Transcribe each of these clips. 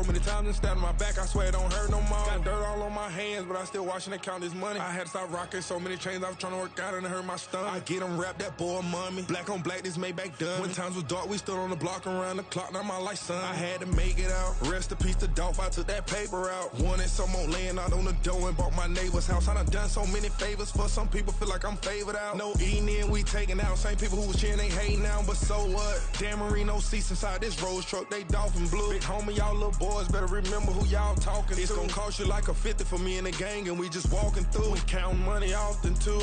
so many times and stabbed in my back, I swear it don't hurt no more. Got dirt all on my hands, but I still watching and count this money. I had to stop rocking so many chains, I was trying to work out and it hurt my stomach. I get them wrapped, that boy mommy. Black on black, this Maybach done. When times was dark, we stood on the block around the clock, now my life son. I had to make it out. Rest in peace to Dolph, I took that paper out. Wanted some more laying out on the dough and bought my neighbor's house. I done so many favors for some people, feel like I'm favored out. No eating in, we taking out. Same people who was cheering, they hating now, but so what? Dan Marino seats inside this Rolls truck, they dolphin blue. Big homie, y'all little boys better remember who y'all talking to. It's gonna cost you like a 50 for me and the gang, and we just walking through. We counting money often too.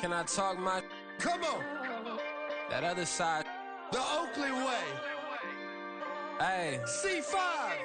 Can I talk my? Come on. That other side. The Oakley way. Hey. C5.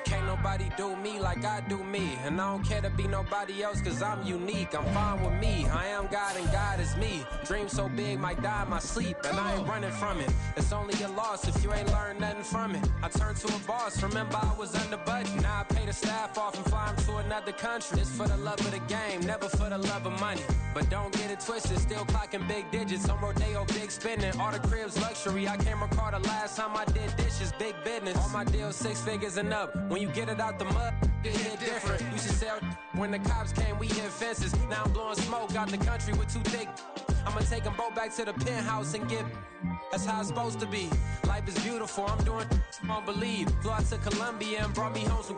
Can't nobody do me like I do me. And I don't care to be nobody else cause I'm unique. I'm fine with me. I am God and God is me. Dream so big might die in my sleep. And I ain't running from it. It's only a loss if you ain't learned nothing from it. I turned to a boss. Remember I was under budget. Now I pay the staff off and fly them to another country. It's for the love of the game, never for the love of money. But don't get it twisted, still clocking big digits. On Rodeo, big spending. All the cribs luxury. I can't recall the last time I did dishes. Big business. All my deals 6 figures and up. When you get it out the mud, it hit different. Used to sell when the cops came, we hit fences. Now I'm blowing smoke out the country with 2 thick. I'ma take them both back to the penthouse and get. That's how it's supposed to be. Life is beautiful, I'm doing won't believe. Flew out to Colombia and brought me home some.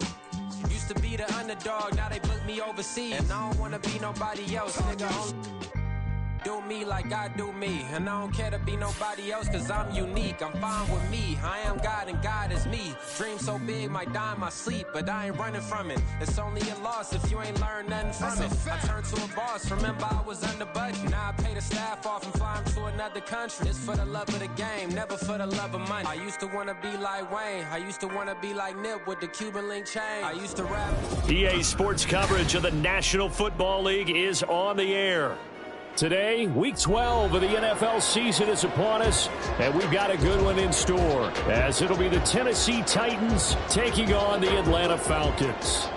Used to be the underdog, now they book me overseas. And I don't wanna be nobody else, nigga. Do me like I do me. And I don't care to be nobody else cause I'm unique. I'm fine with me. I am God and God is me. Dream so big might die in my sleep, but I ain't running from it. It's only a loss if you ain't learned nothing from it. I turned to a boss. Remember I was under budget. Now I pay the staff off and fly them to another country. It's for the love of the game, never for the love of money. I used to wanna be like Wayne. I used to wanna be like Nip with the Cuban link chain. I used to rap. EA Sports coverage of the National Football League is on the air. Today, Week 12 of the NFL season is upon us, and we've got a good one in store, as it'll be the Tennessee Titans taking on the Atlanta Falcons.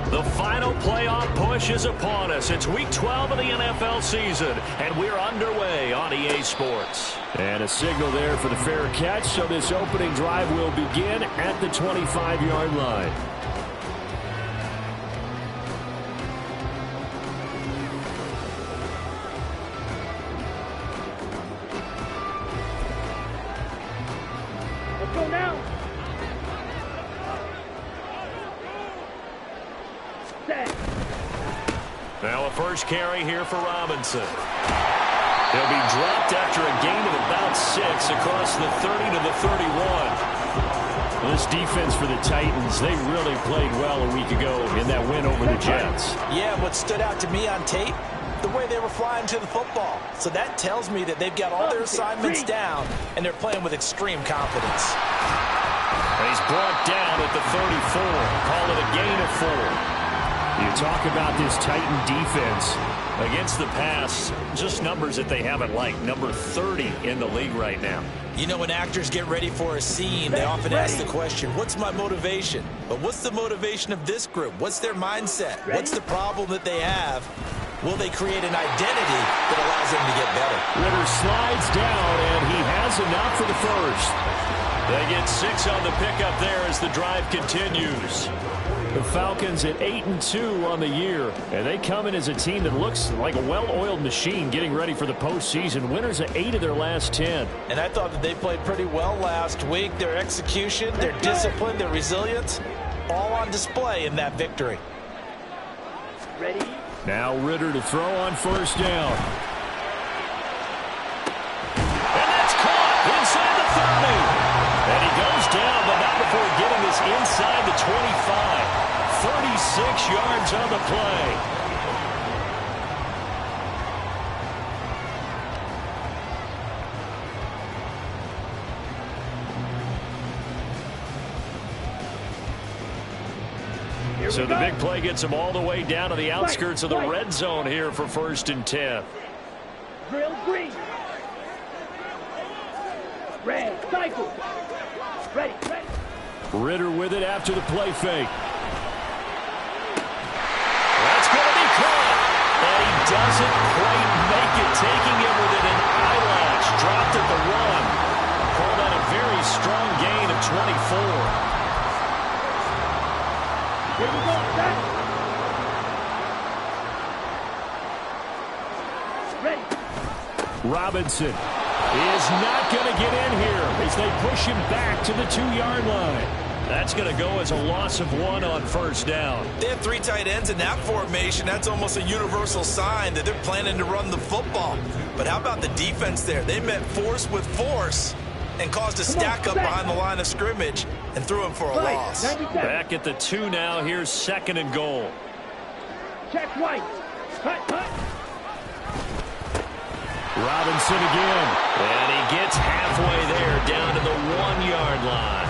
The final playoff push is upon us. It's Week 12 of the NFL season, and we're underway on EA Sports. And a signal there for the fair catch, so this opening drive will begin at the 25-yard line. Let's go now. Now a first carry here for Robinson. He'll be dropped after a gain of about 6 across the 30 to the 31. This defense for the Titans, they really played well a week ago in that win over the Jets. Yeah, what stood out to me on tape, the way they were flying to the football. So that tells me that they've got all their assignments down, and they're playing with extreme confidence. And he's brought down at the 34. Call it a gain of 4. You talk about this Titan defense against the pass, just numbers that they haven't liked. Number 30 in the league right now. You know, when actors get ready for a scene, they often ask the question, what's my motivation? But what's the motivation of this group? What's their mindset? What's the problem that they have? Will they create an identity that allows them to get better? Ritter slides down, and he has enough for the first. They get 6 on the pickup there as the drive continues. The Falcons at 8-2 on the year, and they come in as a team that looks like a well-oiled machine getting ready for the postseason. Winners at 8 of their last 10. And I thought that they played pretty well last week. Their execution, their discipline, their resilience, all on display in that victory. Ready? Now Ritter to throw on first down. And that's caught inside the 30. And he goes down, but not before getting this inside the 25. 36 yards on the play. So the big play gets them all the way down to the outskirts of the red zone here for 1st and 10. Drill green. Red, cycle. Ready. Ritter with it after the play fake. That's going to be caught. And he doesn't quite make it, taking it within an eyelash. Dropped at the 1. Called out a very strong gain of 24. Here we go, set. Ready. Robinson is not going to get in here as they push him back to the 2-yard line. That's going to go as a loss of 1 on 1st down. They have 3 tight ends in that formation. That's almost a universal sign that they're planning to run the football. But how about the defense there? They met force with force and caused a stack up behind the line of scrimmage and threw him for a loss. Back at the 2 now. Here's 2nd and goal. Check right. Cut. Robinson again. And he gets halfway there down to the 1-yard line.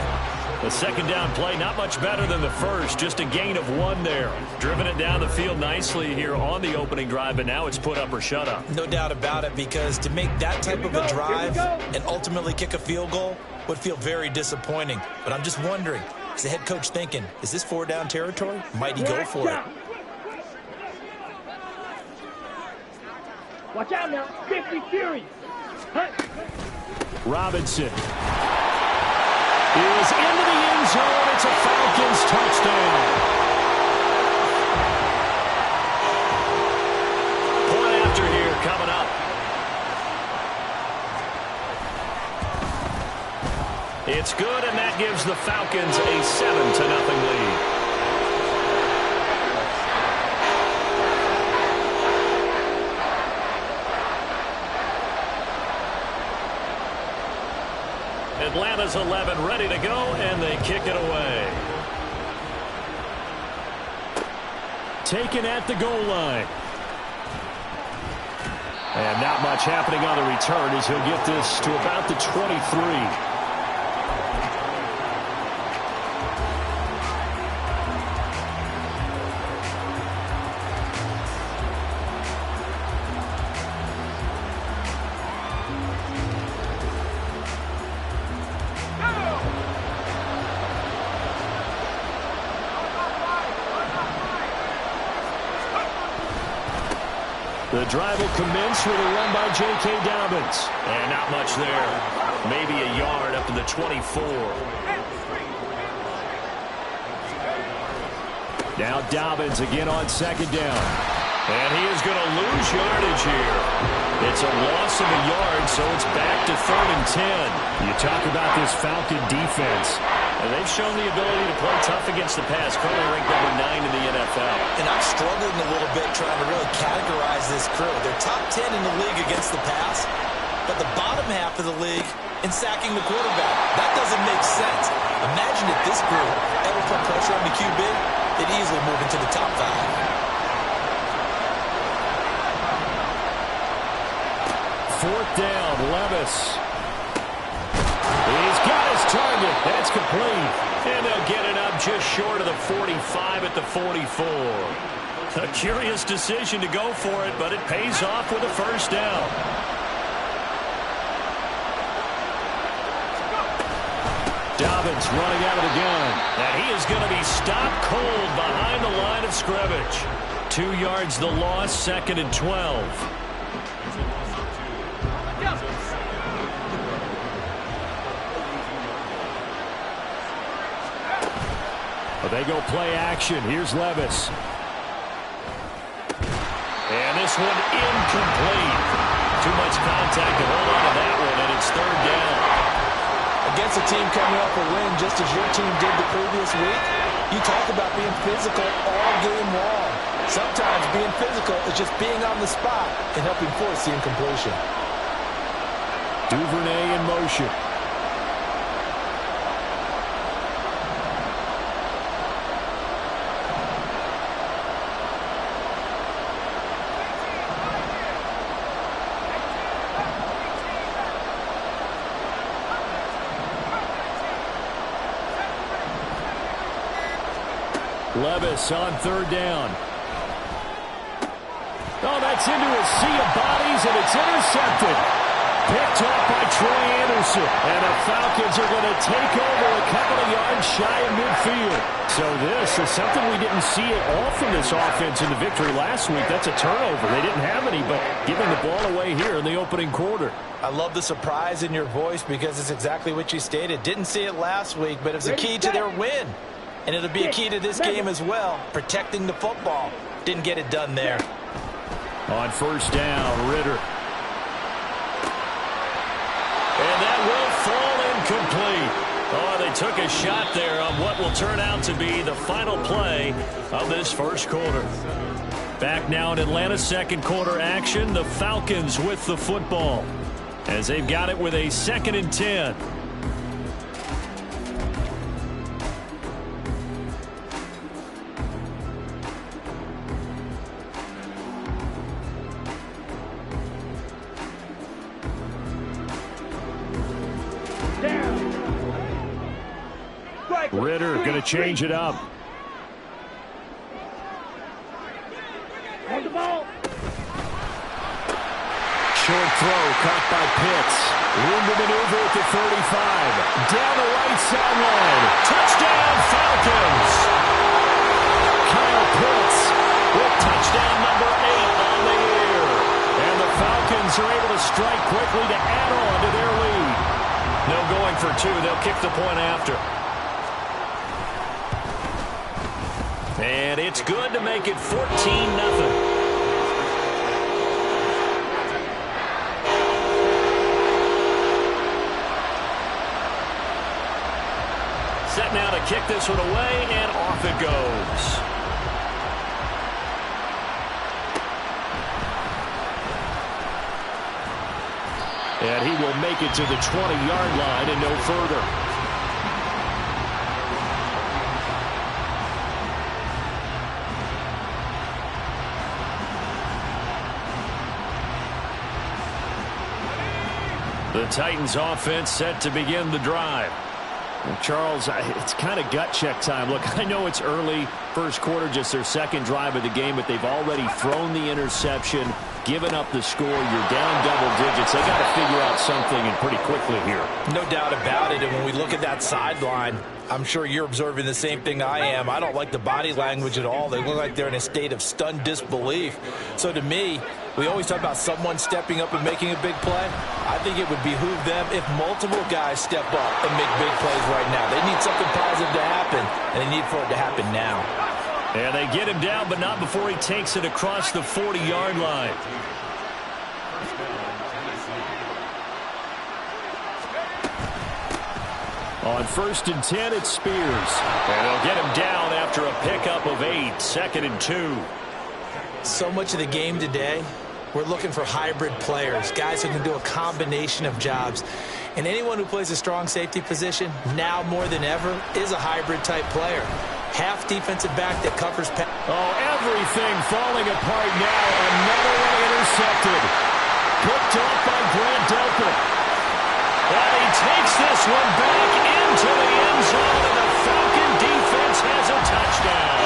The 2nd down play, not much better than the first. Just a gain of 1 there. Driven it down the field nicely here on the opening drive, but now it's put up or shut up. No doubt about it, because to make that type of a drive and ultimately kick a field goal would feel very disappointing. But I'm just wondering, is the head coach thinking, is this 4-down territory? Might he go for it? Watch out now. 50 Fury. Robinson is into the end zone. It's a Falcons touchdown. Point after here coming up. It's good, and that gives the Falcons a 7-0 lead. Atlanta's 11 ready to go, and they kick it away. Taken at the goal line. And not much happening on the return as he'll get this to about the 23. The drive will commence with a run by J.K. Dobbins. And not much there. Maybe a yard up to the 24. Now Dobbins again on 2nd down. And he is going to lose yardage here. It's a loss of a yard, so it's back to 3rd and 10. You talk about this Falcon defense. And they've shown the ability to play tough against the pass, currently ranked number 9 in the NFL. And I'm struggling a little bit trying to really categorize this crew. They're top 10 in the league against the pass, but the bottom half of the league in sacking the quarterback. That doesn't make sense. Imagine if this group ever put pressure on the QB, they'd easily move into the top 5. 4th down, Levis. He's got his target. That's complete. And they'll get it up just short of the 45 at the 44. A curious decision to go for it, but it pays off with a 1st down. Dobbins running out of the gun. And he is going to be stopped cold behind the line of scrimmage. 2 yards the loss, 2nd and 12. They go play action. Here's Levis. And this one incomplete. Too much contact to hold on to that one, and it's 3rd down. Against a team coming off a win just as your team did the previous week, you talk about being physical all game long. Sometimes being physical is just being on the spot and helping force the incompletion. Duvernay in motion. Levis on third down. Oh, that's into a sea of bodies, and it's intercepted. Picked off by Troy Anderson. And the Falcons are going to take over a couple of yards shy of midfield. So this is something we didn't see at all from this offense in the victory last week. That's a turnover. They didn't have any, but giving the ball away here in the opening quarter. I love the surprise in your voice because it's exactly what you stated. Didn't see it last week, but it was a key to their win. And it'll be a key to this game as well, protecting the football. Didn't get it done there. On first down, Ritter. And that will fall incomplete. Oh, they took a shot there on what will turn out to be the final play of this first quarter. Back now in Atlanta's second quarter action, the Falcons with the football as they've got it with a 2nd and 10. Ritter going to change it up. On the ball. Short throw caught by Pitts. Room to maneuver at the 35. Down the right sideline. Touchdown Falcons. Kyle Pitts with touchdown number 8 on the year. And the Falcons are able to strike quickly to add on to their lead. No going for 2. They'll kick the point after. And it's good to make it 14-0. Set now to kick this one away, and off it goes. And he will make it to the 20-yard line and no further. The Titans offense set to begin the drive. Well, Charles, it's kind of gut check time. Look, I know it's early, first quarter, just their second drive of the game, but they've already thrown the interception, given up the score. You're down double digits. They got to figure out something and pretty quickly here. No doubt about it. And when we look at that sideline, I'm sure you're observing the same thing I am. I don't like the body language at all. They look like they're in a state of stunned disbelief. So to me, we always talk about someone stepping up and making a big play. I think it would behoove them if multiple guys step up and make big plays right now. They need something positive to happen, and they need for it to happen now. And they get him down, but not before he takes it across the 40-yard line. On 1st and 10, it's Spears. And they'll get him down after a pickup of 8, 2nd and 2. So much of the game today, we're looking for hybrid players, guys who can do a combination of jobs. And anyone who plays a strong safety position, now more than ever, is a hybrid-type player. Half defensive back that covers pass. Oh, everything falling apart now. Another one intercepted. Picked off by Grant Delpit. And he takes this one back into the end zone, and the Falcon defense has a touchdown.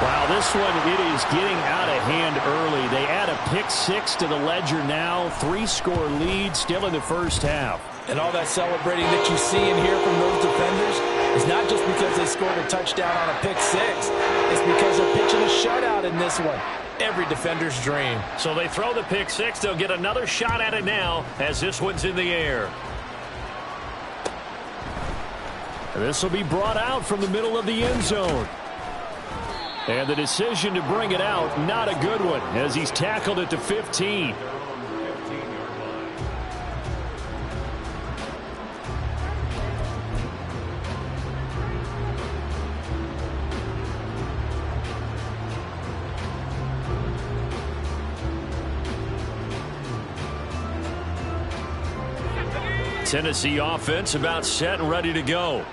Wow, this one, it is getting out of hand early. They add a pick-6 to the ledger now. 3-score lead still in the first half. And all that celebrating that you see and hear from those defenders is not just because they scored a touchdown on a pick-6. It's because they're pitching a shutout in this one. Every defender's dream. So they throw the pick-6. They'll get another shot at it now as this one's in the air. This will be brought out from the middle of the end zone. And the decision to bring it out, not a good one, as he's tackled at the 15. Tennessee offense about set and ready to go.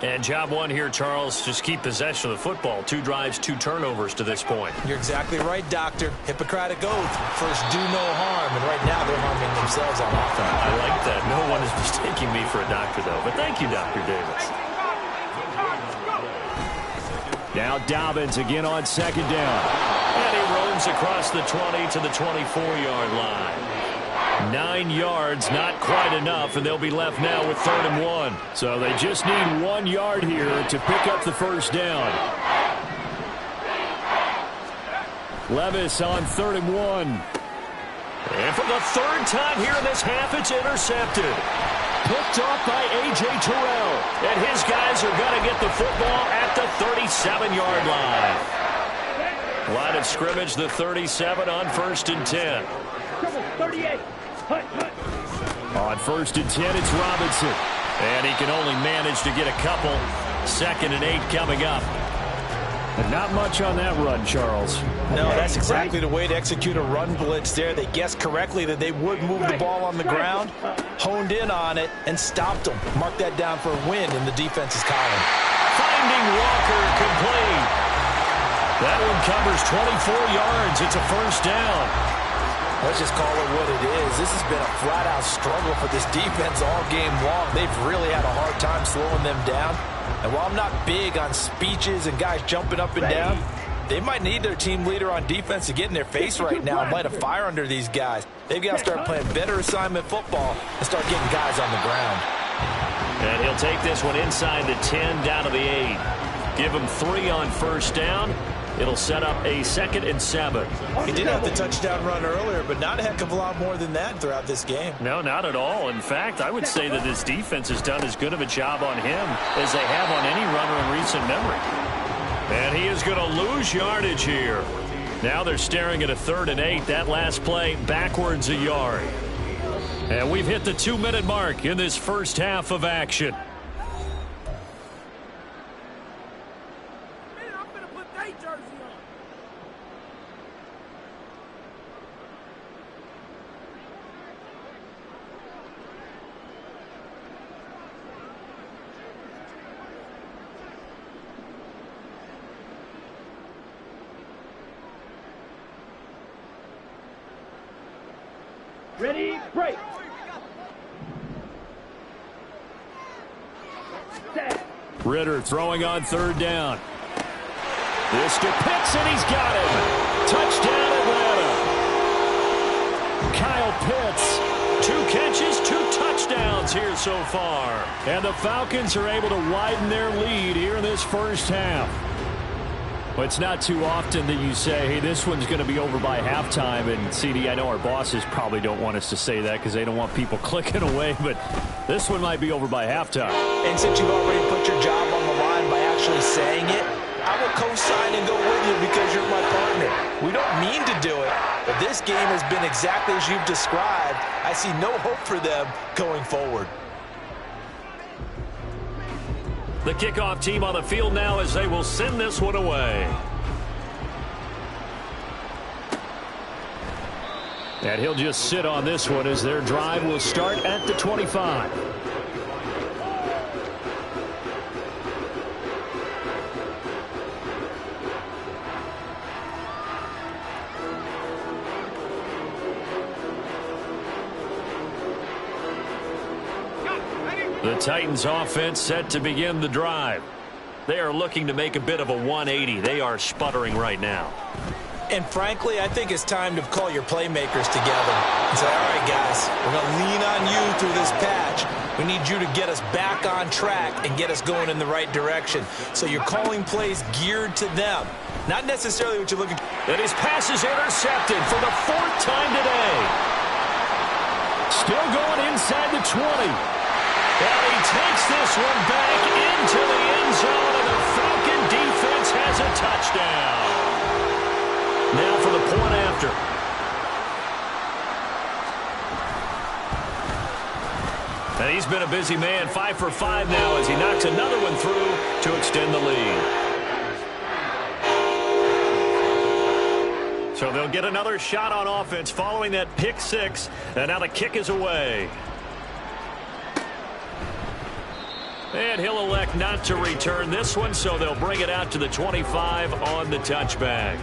And job one here, Charles, just keep possession of the football. 2 drives, 2 turnovers to this point. You're exactly right, Doctor. Hippocratic oath. First, do no harm. And right now, they're harming themselves on offense. I like that. No one is mistaking me for a doctor, though. But thank you, Dr. Davis. Now Dobbins again on second down. And he roams across the 20 to the 24-yard line. 9 yards, not quite enough, and they'll be left now with 3rd and 1. So they just need 1 yard here to pick up the first down. Levis on 3rd and 1. And for the 3rd time here in this half, it's intercepted. Picked off by A.J. Terrell. And his guys are going to get the football at the 37-yard line. Line of scrimmage, the 37 on 1st and 10. 38. On 1st and 10, it's Robinson. And he can only manage to get a couple. 2nd and 8 coming up. And not much on that run, Charles. No, that's exactly the way to execute a run blitz there. They guessed correctly that they would move the ball on the ground, honed in on it, and stopped them. Mark that down for a win in the defense's column. Finding Walker complete. That one covers 24 yards. It's a first down. Let's just call it what it is. This has been a flat-out struggle for this defense all game long. They've really had a hard time slowing them down. And while I'm not big on speeches and guys jumping up and down, they might need their team leader on defense to get in their face right now and light a fire under these guys. They've got to start playing better assignment football and start getting guys on the ground. And he'll take this one inside the 10, down to the 8. Give him 3 on first down. It'll set up a 2nd and 7. He did have the touchdown run earlier, but not a heck of a lot more than that throughout this game. No, not at all. In fact, I would say that this defense has done as good of a job on him as they have on any runner in recent memory. And he is going to lose yardage here. Now they're staring at a 3rd and 8. That last play backwards a yard. And we've hit the 2-minute mark in this first half of action. Ready, break. Ritter throwing on 3rd down. This to Pitts, and he's got him. Touchdown, Atlanta. Kyle Pitts, 2 catches, 2 touchdowns here so far. And the Falcons are able to widen their lead here in this first half. Well, it's not too often that you say, hey, this one's going to be over by halftime. And, CD, I know our bosses probably don't want us to say that because they don't want people clicking away. But this one might be over by halftime. And since you've already put your job on the line by actually saying it, I will co-sign and go with you because you're my partner. We don't mean to do it, but this game has been exactly as you've described. I see no hope for them going forward. The kickoff team on the field now as they will send this one away. And he'll just sit on this one as their drive will start at the 25. The Titans offense set to begin the drive. They are looking to make a bit of a 180. They are sputtering right now. And frankly, I think it's time to call your playmakers together and say, all right, guys, we're going to lean on you through this patch. We need you to get us back on track and get us going in the right direction. So you're calling plays geared to them, not necessarily what you're looking for. And his pass is intercepted for the 4th time today. Still going inside the 20. And he takes this one back into the end zone, and the Falcon defense has a touchdown. Now for the point after. And he's been a busy man, 5 for 5 now as he knocks another one through to extend the lead. So they'll get another shot on offense following that pick 6, and now the kick is away. And he'll elect not to return this one, so they'll bring it out to the 25 on the touchback.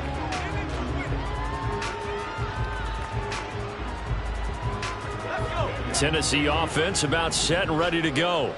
Tennessee offense about set and ready to go.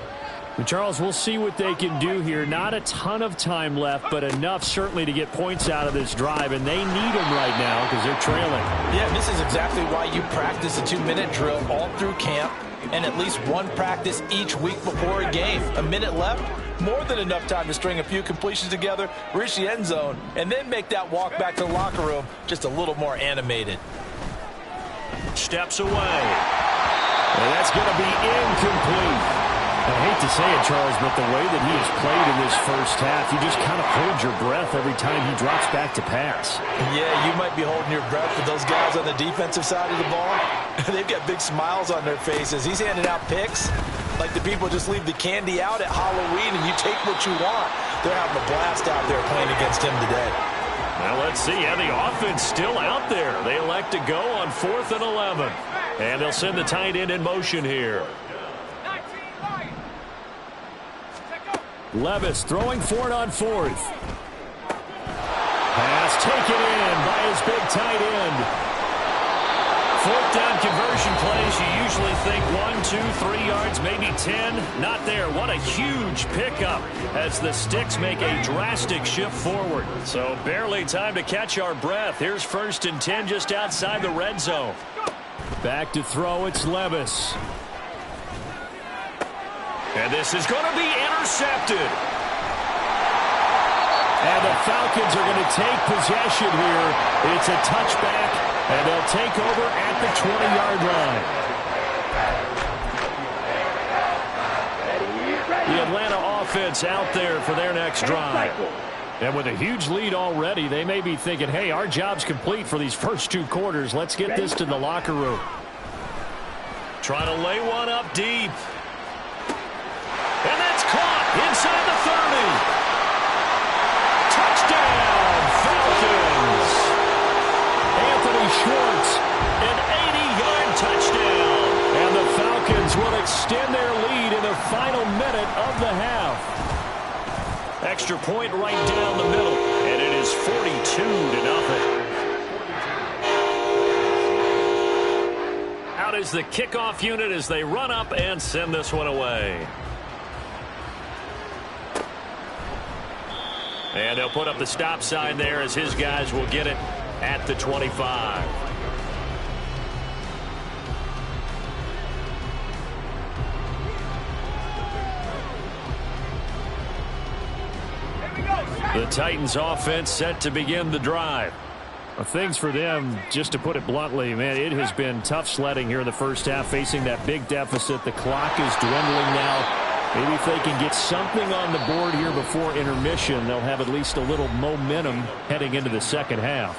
And Charles, we'll see what they can do here. Not a ton of time left, but enough certainly to get points out of this drive, and they need them right now because they're trailing. Yeah, this is exactly why you practice a 2-minute drill all through camp and at least one practice each week before a game. A minute left, more than enough time to string a few completions together, reach the end zone, and then make that walk back to the locker room just a little more animated. Steps away. And that's going to be incomplete. I hate to say it, Charles, but the way that he has played in this first half, you just kind of hold your breath every time he drops back to pass. Yeah, you might be holding your breath for those guys on the defensive side of the ball. They've got big smiles on their faces. He's handing out picks like the people just leave the candy out at Halloween and you take what you want. They're having a blast out there playing against him today. Now let's see. Yeah, the offense still out there. They elect to go on 4th and 11. And they'll send the tight end in motion here. Levis throwing for it on 4th. Pass taken in by his big tight end. 4th down conversion plays, you usually think 1, 2, 3 yards, maybe 10. Not there. What a huge pickup as the Sticks make a drastic shift forward. So barely time to catch our breath. Here's 1st and 10 just outside the red zone. Back to throw, it's Levis. And this is going to be intercepted. And the Falcons are going to take possession here. It's a touchback, and they'll take over at the 20-yard line. The Atlanta offense out there for their next drive. And with a huge lead already, they may be thinking, hey, our job's complete for these first 2 quarters. Let's get this to the locker room. Trying to lay one up deep. And that's caught inside the 30. Touchdown, Falcons. Anthony Schwartz, an 80-yard touchdown. And the Falcons will extend their lead in the final minute of the half. Extra point right down the middle, and it is 42-0. Out is the kickoff unit as they run up and send this one away. And they'll put up the stop sign there as his guys will get it at the 25. The Titans offense set to begin the drive. Well, things for them, just to put it bluntly, man, it has been tough sledding here in the first half, facing that big deficit. The clock is dwindling now. Maybe if they can get something on the board here before intermission, they'll have at least a little momentum heading into the second half.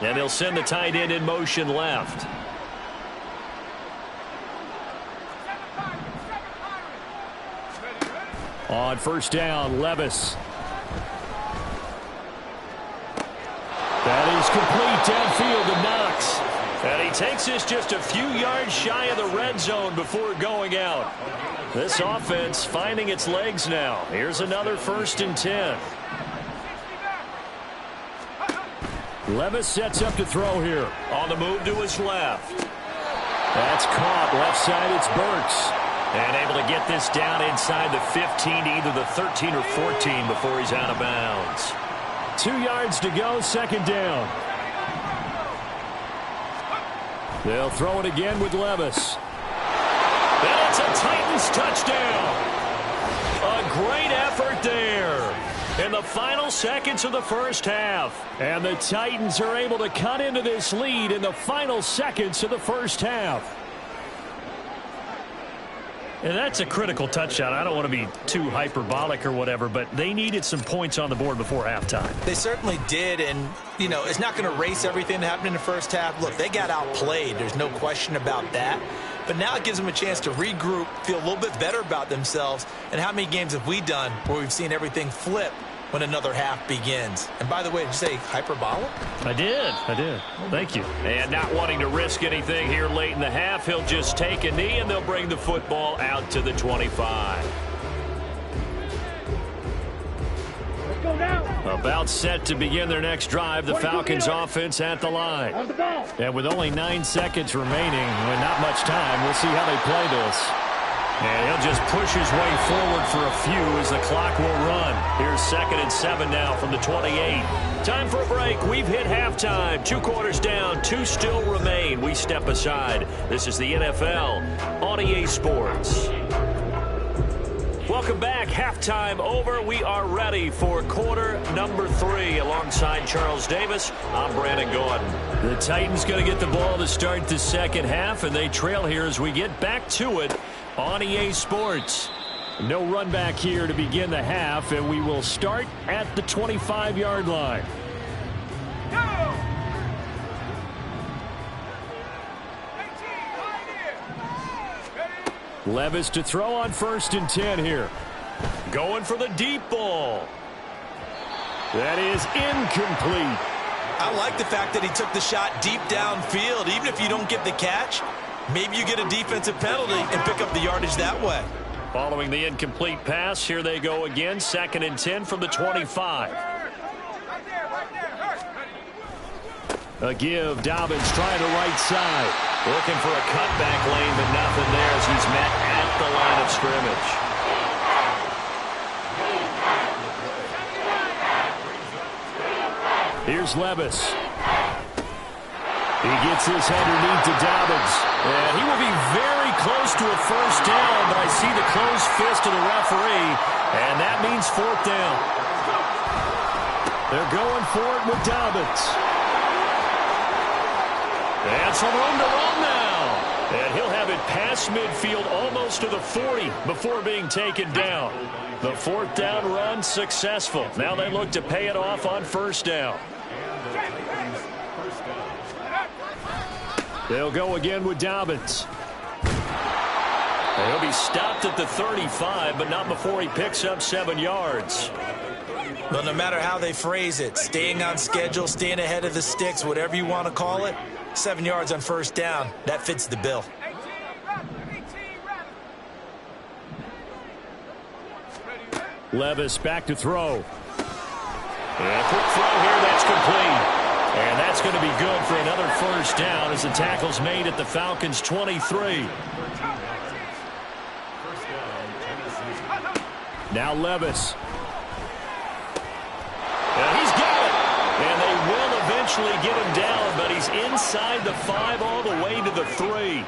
And they'll send the tight end in motion left. On 1st down, Levis. That is complete downfield to Knox. And he takes this just a few yards shy of the red zone before going out. This offense finding its legs now. Here's another 1st and 10. Levis sets up to throw here. On the move to his left. That's caught. Left side, it's Burks. And able to get this down inside the 15 to either the 13 or 14 before he's out of bounds. 2 yards to go, 2nd down. They'll throw it again with Levis. And it's a Titans touchdown. A great effort there in the final seconds of the first half. And the Titans are able to cut into this lead in the final seconds of the first half. And that's a critical touchdown. I don't want to be too hyperbolic or whatever, but they needed some points on the board before halftime. They certainly did, and, you know, it's not going to erase everything that happened in the first half. Look, they got outplayed. There's no question about that. But now it gives them a chance to regroup, feel a little bit better about themselves. And how many games have we done where we've seen everything flip when another half begins? And by the way, did you say hyperbolic? I did. Thank you. And not wanting to risk anything here late in the half, he'll just take a knee and they'll bring the football out to the 25. Let's go now. About set to begin their next drive, the Falcons offense at the line. And with only 9 seconds remaining and not much time, we'll see how they play this. And he'll just push his way forward for a few as the clock will run. Here's 2nd and 7 now from the 28. Time for a break. We've hit halftime. 2 quarters down, 2 still remain. We step aside. This is the NFL on EA Sports. Welcome back. Halftime over. We are ready for quarter number 3. Alongside Charles Davis, I'm Brandon Gordon. The Titans going to get the ball to start the second half, and they trail here as we get back to it on EA Sports. No run back here to begin the half, and we will start at the 25-yard line. Levis to throw on 1st and 10 here. Going for the deep ball. That is incomplete. I like the fact that he took the shot deep downfield. Even if you don't get the catch, maybe you get a defensive penalty and pick up the yardage that way. Following the incomplete pass, here they go again. 2nd and 10 from the 25. A give. Dobbins trying the right side. Looking for a cutback lane, but nothing there as he's met at the line of scrimmage. Here's Levis. He gets this underneath to Dobbins. And he will be very close to a 1st down, but I see the closed fist of the referee, and that means 4th down. They're going for it with Dobbins. And some room to run now. And he'll have it past midfield almost to the 40 before being taken down. The 4th down run successful. Now they look to pay it off on 1st down. They'll go again with Dobbins. He'll be stopped at the 35, but not before he picks up 7 yards. Well, no matter how they phrase it, staying on schedule, staying ahead of the sticks, whatever you want to call it, 7 yards on 1st down, that fits the bill. Levis back to throw. And a quick throw here, that's complete. And that's going to be good for another 1st down as the tackle's made at the Falcons' 23. Now Levis. And he's got it. And they will eventually get him down, but he's inside the 5 all the way to the 3.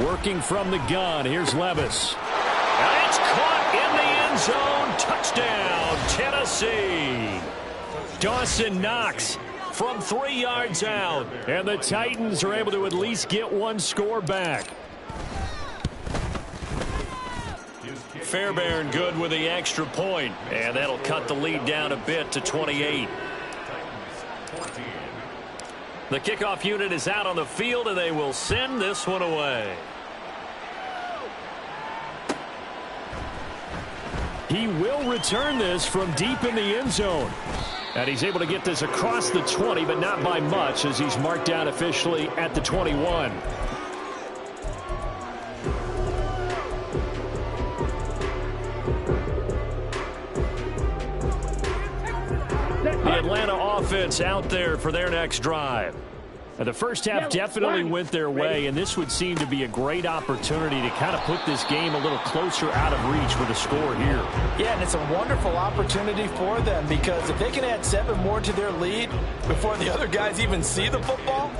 Working from the gun. Here's Levis. And it's caught in the end zone. Touchdown, Tennessee. Dawson Knox from 3 yards out. And the Titans are able to at least get 1 score back. Fairbairn good with the extra point. And that'll cut the lead down a bit to 28. The kickoff unit is out on the field, and they will send this one away. He will return this from deep in the end zone. And he's able to get this across the 20, but not by much, as he's marked down officially at the 21. The Atlanta offense out there for their next drive. The first half definitely went their way, and this would seem to be a great opportunity to kind of put this game a little closer out of reach with a score here. Yeah, and it's a wonderful opportunity for them, because if they can add 7 more to their lead before the other guys even see the football,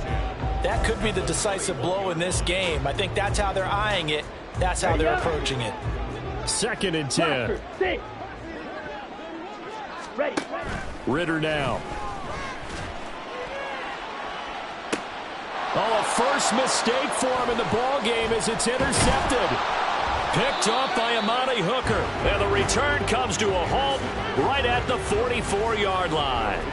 that could be the decisive blow in this game. I think that's how they're eyeing it. That's how they're approaching it. 2nd and 10. Ready. Ritter now. Oh, a first mistake for him in the ball game as it's intercepted. Picked off by Amani Hooker. And the return comes to a halt right at the 44-yard line.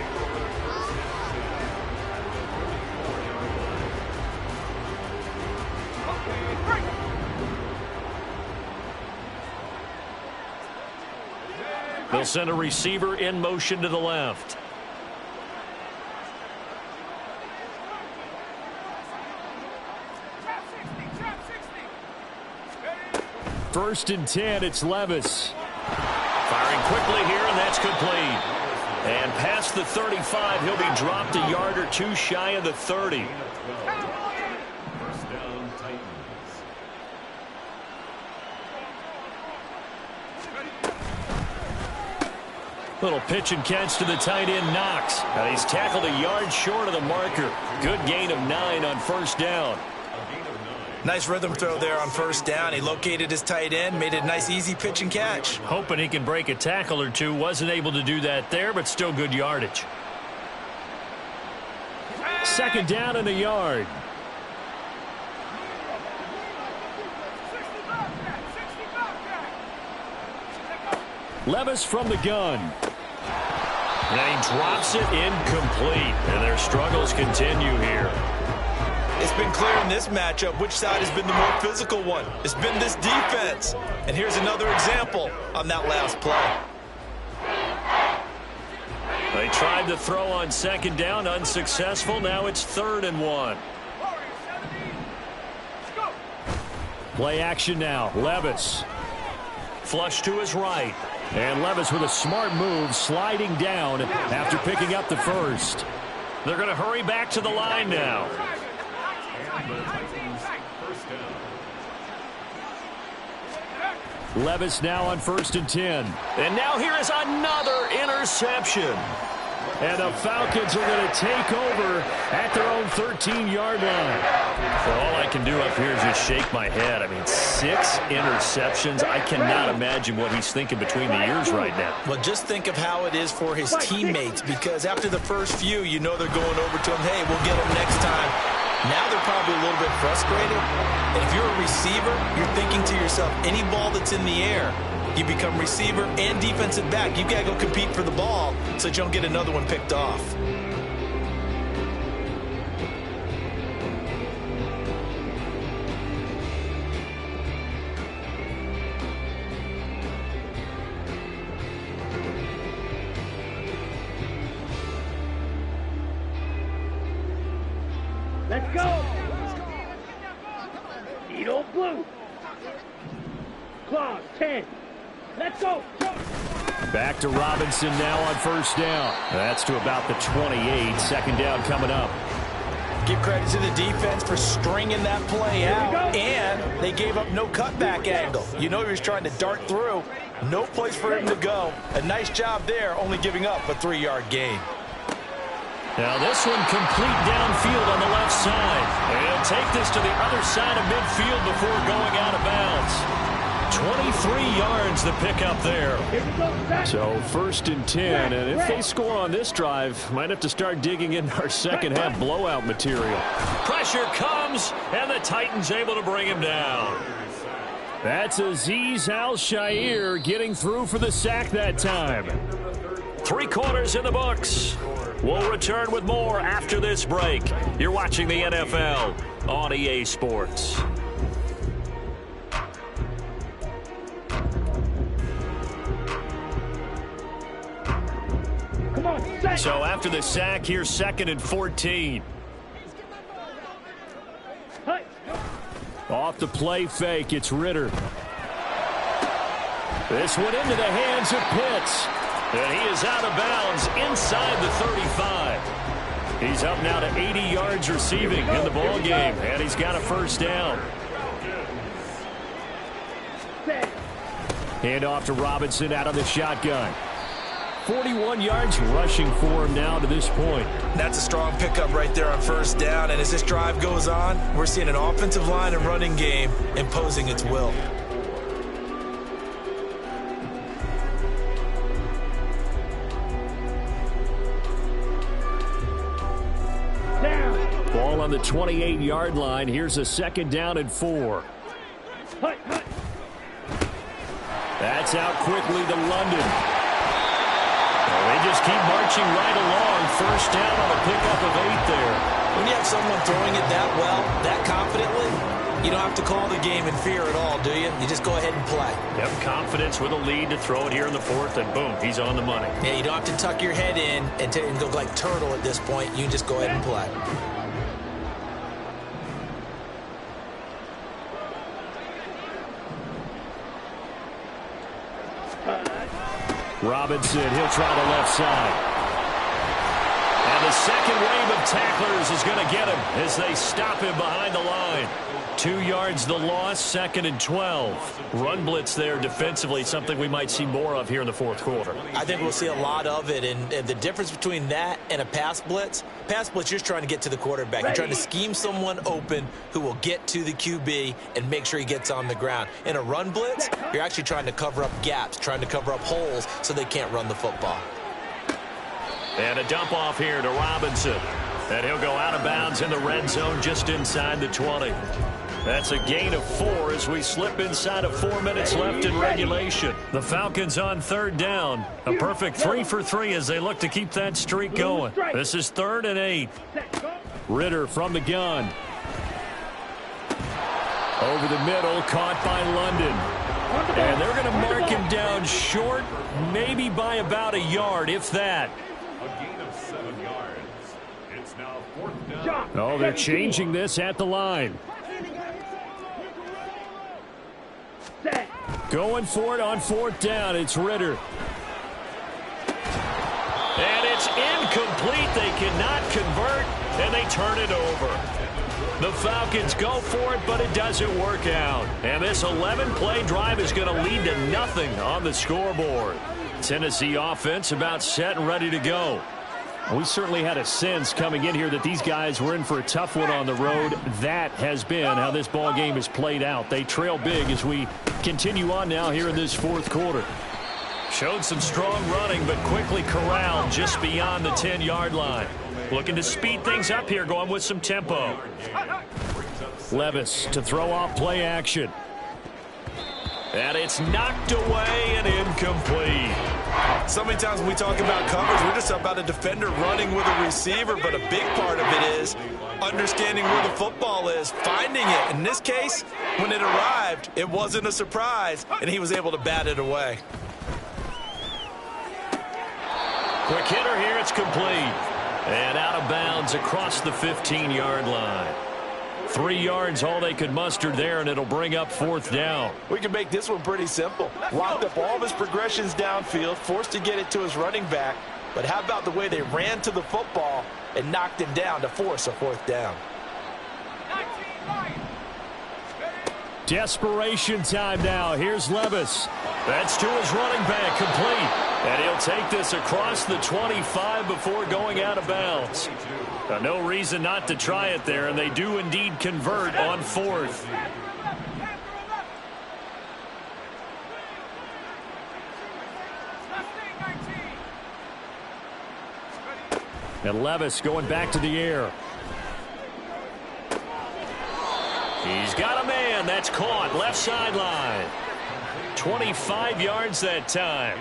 They'll send a receiver in motion to the left. First and 10, it's Levis. Firing quickly here, and that's complete. And past the 35, he'll be dropped a yard or two shy of the 30. Little pitch and catch to the tight end, Knox. And he's tackled a yard short of the marker. Good gain of 9 on first down. Nice rhythm throw there on first down. He located his tight end, made it a nice easy pitch and catch. Hoping he can break a tackle or two. Wasn't able to do that there, but still good yardage. Second down in the yard. Levis from the gun. And he drops it incomplete. And their struggles continue here. It's been clear in this matchup which side has been the more physical one. It's been this defense. And here's another example on that last play. They tried to throw on second down, unsuccessful. Now it's 3rd and 1. Play action now. Levis. Flush to his right. And Levis with a smart move, sliding down after picking up the first. They're going to hurry back to the line now. Levis now on 1st and 10. And now here is another interception. And the Falcons are going to take over at their own 13-yard line. Well, all I can do up here is just shake my head. I mean, 6 interceptions. I cannot imagine what he's thinking between the ears right now. Well, just think of how it is for his teammates, because after the first few, you know they're going over to him, hey, we'll get him next time. Now they're probably a little bit frustrated. And if you're a receiver, you're thinking to yourself, any ball that's in the air, you become receiver and defensive back. You got to go compete for the ball so that you don't get another one picked off. Let's go! Needle blue. Claws 10. Let's go! Back to Robinson now on first down. That's to about the 28. Second down coming up. Give credit to the defense for stringing that play out, and they gave up no cutback angle. You know he was trying to dart through. No place for him to go. A nice job there, only giving up a 3-yard gain. Now this one complete downfield on the left side. And he'll take this to the other side of midfield before going out of bounds. 23 yards the pickup there. So 1st and 10, and if they score on this drive, might have to start digging in our second half blowout material. Pressure comes, and the Titans able to bring him down. That's Azeez Al-Shaair getting through for the sack that time. 3 quarters in the books. We'll return with more after this break. You're watching the NFL on EA Sports. So after the sack, here's 2nd and 14. Off the play fake, it's Ritter. This one into the hands of Pitts. And he is out of bounds inside the 35. He's up now to 80 yards receiving in the ball game, and he's got a first down. Hand off to Robinson out of the shotgun. 41 yards rushing for him now to this point. That's a strong pickup right there on first down. And as this drive goes on, we're seeing an offensive line and running game imposing its will. Ball on the 28-yard line. Here's a 2nd down and 4. That's out quickly to London. They just keep marching right along. First down on a pickup of 8 there. When you have someone throwing it that well, that confidently, you don't have to call the game in fear at all, do you? You just go ahead and play. Yep, confidence with a lead to throw it here in the 4th, and boom, he's on the money. Yeah, you don't have to tuck your head in and go like turtle at this point. You just go ahead and play. Robinson, he'll try the left side. And the second wave of tacklers is going to get him as they stop him behind the line. 2 yards the loss, 2nd and 12. Run blitz there defensively, something we might see more of here in the fourth quarter. I think we'll see a lot of it, and the difference between that and a pass blitz, you're just trying to get to the quarterback. You're trying to scheme someone open who will get to the QB and make sure he gets on the ground. In a run blitz, you're actually trying to cover up gaps, trying to cover up holes so they can't run the football. And a dump off here to Robinson. And he'll go out of bounds in the red zone just inside the 20. That's a gain of 4 as we slip inside of 4 minutes left in regulation. The Falcons on 3rd down. A perfect 3 for 3 as they look to keep that streak going. This is 3rd and 8. Ritter from the gun. Over the middle, caught by London. And they're going to mark him down short, maybe by about a yard, if that. A gain of 7 yards. It's now 4th down. Oh, they're changing this at the line. Going for it on 4th down. It's Ritter. And it's incomplete. They cannot convert, and they turn it over. The Falcons go for it, but it doesn't work out. And this 11-play drive is going to lead to nothing on the scoreboard. Tennessee offense about set and ready to go. We certainly had a sense coming in here that these guys were in for a tough one on the road. That has been how this ball game has played out. They trail big as we continue on now here in this fourth quarter. Showed some strong running, but quickly corralled just beyond the 10-yard line. Looking to speed things up here, going with some tempo. Levis to throw off play action. And it's knocked away and incomplete. So many times when we talk about coverage, we're just about a defender running with a receiver, but a big part of it is understanding where the football is, finding it. In this case, when it arrived, it wasn't a surprise, and he was able to bat it away. Quick hitter here, it's complete. And out of bounds across the 15-yard line. 3 yards all they could muster there, and it'll bring up 4th down. We can make this one pretty simple. Locked up all of his progressions downfield, forced to get it to his running back. But how about the way they ran to the football and knocked him down to force a 4th down? Desperation time now. Here's Levis. That's to his running back, complete. And he'll take this across the 25 before going out of bounds. No reason not to try it there, and they do indeed convert on 4th. And Levis going back to the air. He's got a man. That's caught. Left sideline. 25 yards that time.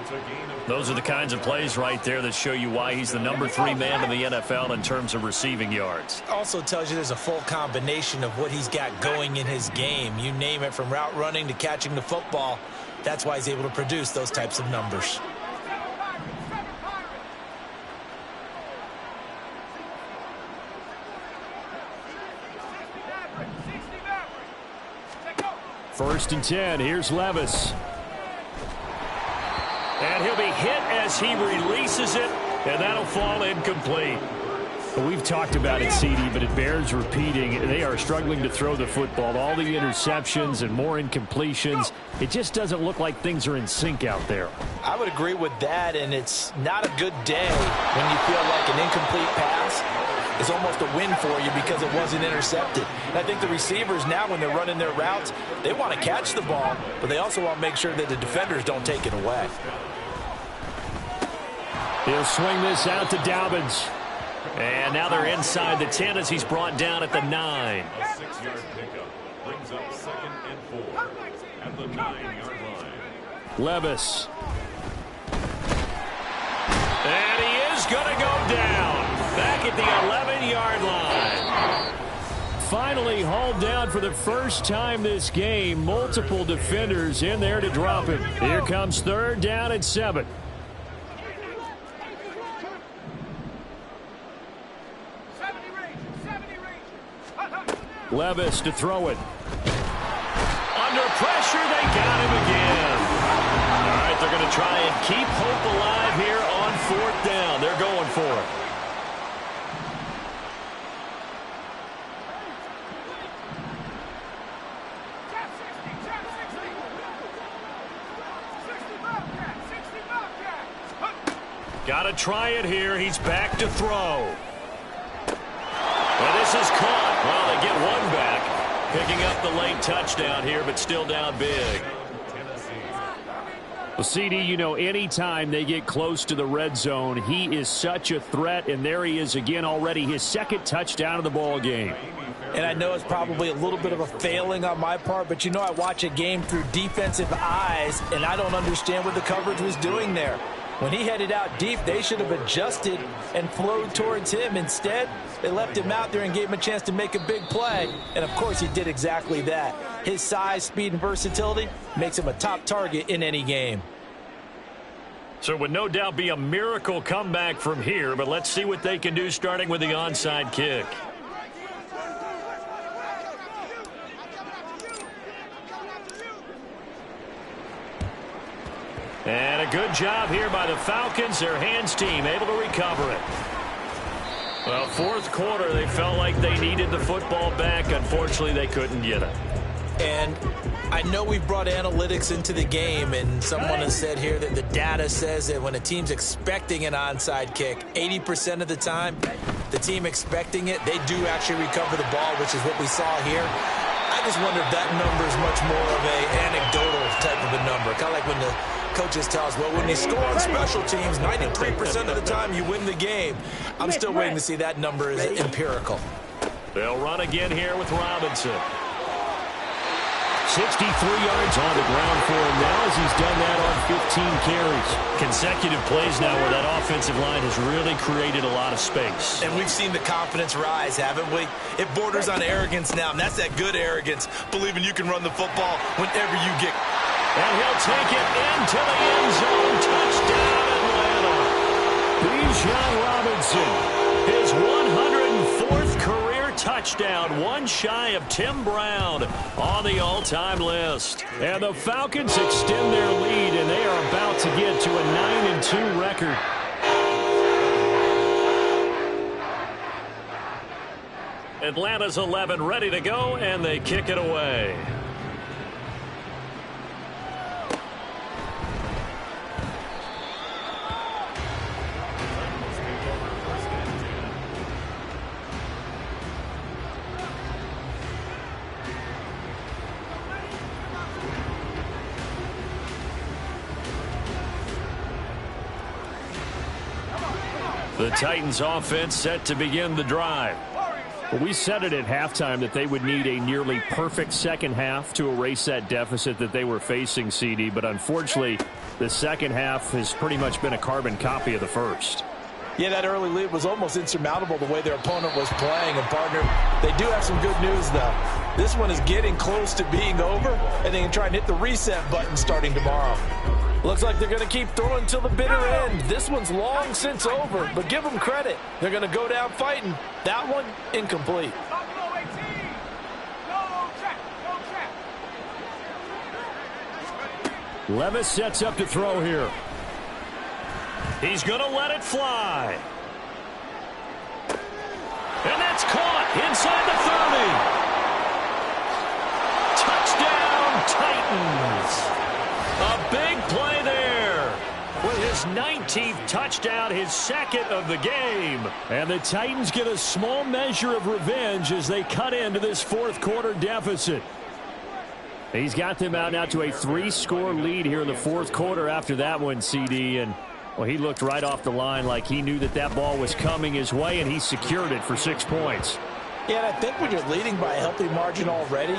Those are the kinds of plays right there that show you why he's the number 3 man in the NFL in terms of receiving yards. Also tells you there's a full combination of what he's got going in his game. You name it, from route running to catching the football. That's why he's able to produce those types of numbers. First and 10. Here's Levis. And he'll be hit as he releases it, and that'll fall incomplete. We've talked about it, CD, but it bears repeating. They are struggling to throw the football. All the interceptions and more incompletions. It just doesn't look like things are in sync out there. I would agree with that, and it's not a good day when you feel like an incomplete pass is almost a win for you because it wasn't intercepted. And I think the receivers now, when they're running their routes, they want to catch the ball, but they also want to make sure that the defenders don't take it away. He'll swing this out to Dobbins. And now they're inside the 10 as he's brought down at the 9. A 6-yard pickup brings up 2nd and 4 at the 9-yard line. Levis. And he is going to go down. Back at the 11-yard line. Finally hauled down for the first time this game. Multiple defenders in there to drop him. Here comes 3rd down and 7. Levis to throw it. Under pressure, they got him again. All right, they're going to try and keep hope alive here on 4th down. They're going for it. Got to try it here. He's back to throw. And this is caught. Well, they get one back. Picking up the late touchdown here, but still down big. Well, CD, you know, anytime they get close to the red zone, he is such a threat, and there he is again already, his 2nd touchdown of the ball game. And I know it's probably a little bit of a failing on my part, but you know I watch a game through defensive eyes, and I don't understand what the coverage was doing there. When he headed out deep, they should have adjusted and flowed towards him. Instead, they left him out there and gave him a chance to make a big play. And, of course, he did exactly that. His size, speed, and versatility makes him a top target in any game. So it would no doubt be a miracle comeback from here, but let's see what they can do starting with the onside kick. And a good job here by the Falcons, their hands team, able to recover it. Well, 4th quarter, they felt like they needed the football back. Unfortunately, they couldn't get it. And I know we've brought analytics into the game, and someone has said here that the data says that when a team's expecting an onside kick, 80% of the time, the team expecting it, they do actually recover the ball, which is what we saw here. I just wonder if that number is much more of an anecdotal type of a number. Kind of like when the coaches tell us, well, when you score on special teams, 93% of the time you win the game. I'm still waiting to see that number is empirical. They'll run again here with Robinson. 63 yards on the ground for him now as he's done that on 15 carries. Consecutive plays now where that offensive line has really created a lot of space. And we've seen the confidence rise, haven't we? It borders on arrogance now, and that's that good arrogance, believing you can run the football whenever you get. And he'll take it into the end zone. Touchdown, Atlanta. Bijan Robinson, his 104th career touchdown, one shy of Tim Brown on the all-time list. And the Falcons extend their lead, and they are about to get to a 9-2 record. Atlanta's 11 ready to go, and they kick it away. The Titans offense set to begin the drive. Well, we said it at halftime that they would need a nearly perfect second half to erase that deficit that they were facing, CD, but unfortunately the second half has pretty much been a carbon copy of the first. Yeah, that early lead was almost insurmountable the way their opponent was playing. And, partner, they do have some good news, though. This one is getting close to being over, and they can try and hit the reset button starting tomorrow. Looks like they're going to keep throwing until the bitter end. This one's long since over, but give them credit. They're going to go down fighting. That one, incomplete. Levis sets up to throw here. He's going to let it fly. And that's caught inside the 30. Touchdown, Titans. A big play there. With his 19th touchdown, his second of the game. And the Titans get a small measure of revenge as they cut into this fourth quarter deficit. He's got them out now to a 3-score lead here in the fourth quarter after that one, CD. And, well, he looked right off the line like he knew that that ball was coming his way, and he secured it for 6 points. Yeah, and I think when you're leading by a healthy margin already,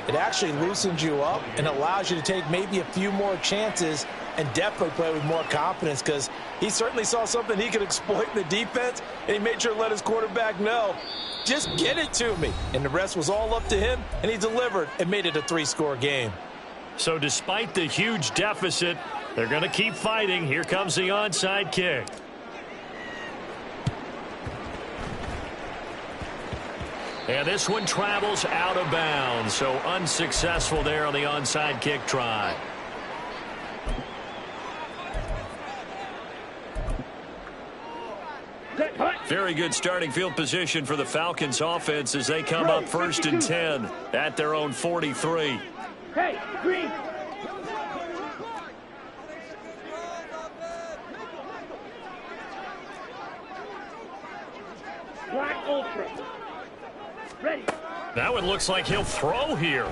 it actually loosens you up and allows you to take maybe a few more chances and definitely play with more confidence, because he certainly saw something he could exploit in the defense, and he made sure to let his quarterback know, just get it to me. And the rest was all up to him, and he delivered and made it a 3-score game. So despite the huge deficit, they're going to keep fighting. Here comes the onside kick. And this one travels out of bounds, so unsuccessful there on the onside kick try. Very good starting field position for the Falcons offense as they come up 1st and 10 at their own 43. Hey, green. Black Ultra. Ready. That one looks like he'll throw here.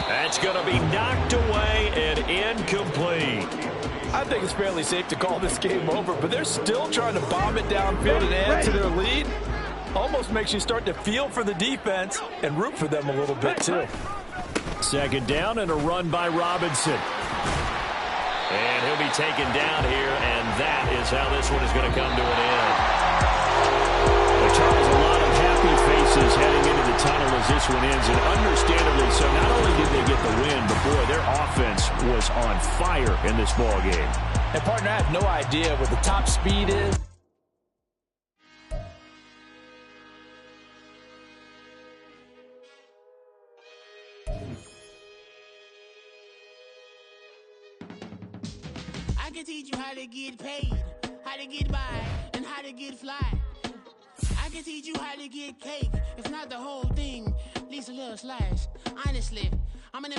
That's going to be knocked away and incomplete. I think it's fairly safe to call this game over, but they're still trying to bomb it downfield and add to their lead. Almost makes you start to feel for the defense and root for them a little bit, too. 2nd down and a run by Robinson. And he'll be taken down here, and that is how this one is going to come to an end. But Charles, a lot of happy faces heading into the tunnel as this one ends, and understandably so. Not only did they get the win, but boy, their offense was on fire in this ball game. And partner, I have no idea what the top speed is. I can teach you how to get paid, how to get by, and how to get fly. I can teach you how to get cake, if not the whole thing, at least a little slice. Honestly, I'm an